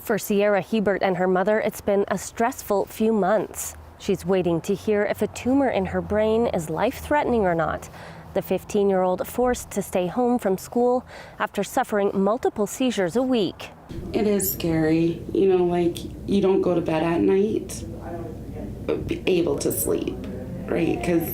For Sierra Hebert and her mother, it's been a stressful few months. She's waiting to hear if a tumor in her brain is life-threatening or not. The 15-year-old forced to stay home from school after suffering multiple seizures a week. It is scary, like you don't go to bed at night, but be able to sleep, right? Because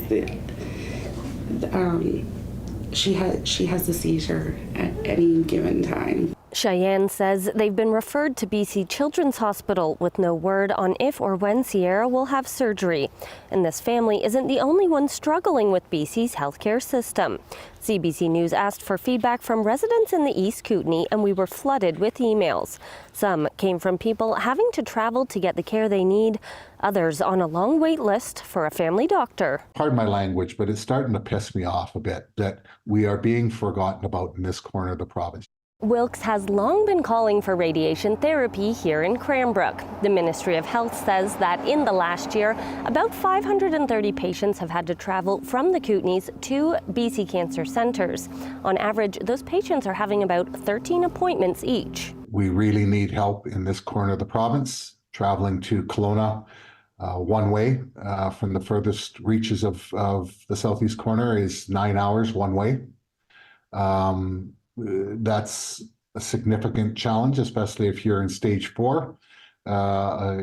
she has a seizure at any given time. Cheyenne says they've been referred to BC Children's Hospital with no word on if or when Sierra will have surgery. And this family isn't the only one struggling with BC's healthcare system. CBC News asked for feedback from residents in the East Kootenay, and we were flooded with emails. Some came from people having to travel to get the care they need, others on a long wait list for a family doctor. Pardon my language, but it's starting to piss me off a bit that we are being forgotten about in this corner of the province. Wilkes has long been calling for radiation therapy here in Cranbrook. The Ministry of Health says that in the last year, about 530 patients have had to travel from the Kootenays to BC Cancer Centres. On average, those patients are having about 13 appointments each. We really need help in this corner of the province. Traveling to Kelowna one way from the furthest reaches of the southeast corner is 9 hours one way. That's a significant challenge, especially if you're in stage 4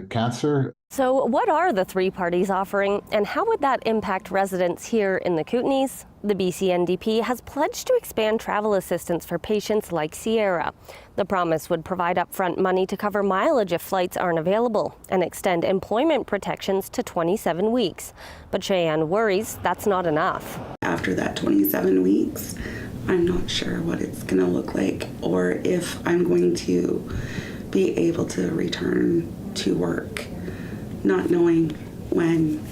cancer. So what are the three parties offering, and how would that impact residents here in the Kootenays? The BC NDP has pledged to expand travel assistance for patients like Sierra. The promise would provide upfront money to cover mileage if flights aren't available and extend employment protections to 27 weeks. But Cheyenne worries that's not enough. After that 27 weeks, I'm not sure what it's going to look like or if I'm going to be able to return to work, not knowing when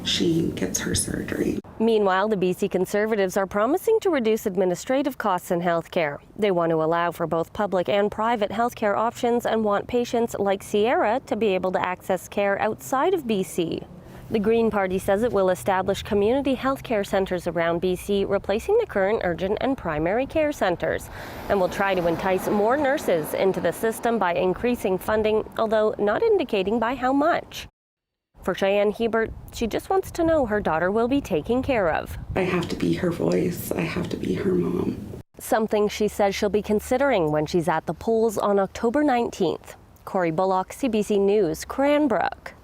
she gets her surgery. Meanwhile, the BC Conservatives are promising to reduce administrative costs in healthcare. They want to allow for both public and private healthcare options and want patients like Sierra to be able to access care outside of BC. The Green Party says it will establish community healthcare centres around BC, replacing the current urgent and primary care centres, and will try to entice more nurses into the system by increasing funding, although not indicating by how much. For Cheyenne Hebert, she just wants to know her daughter will be taken care of. I have to be her voice. I have to be her mom. Something she says she'll be considering when she's at the polls on October 19th. Bullock, CBC News, Cranbrook.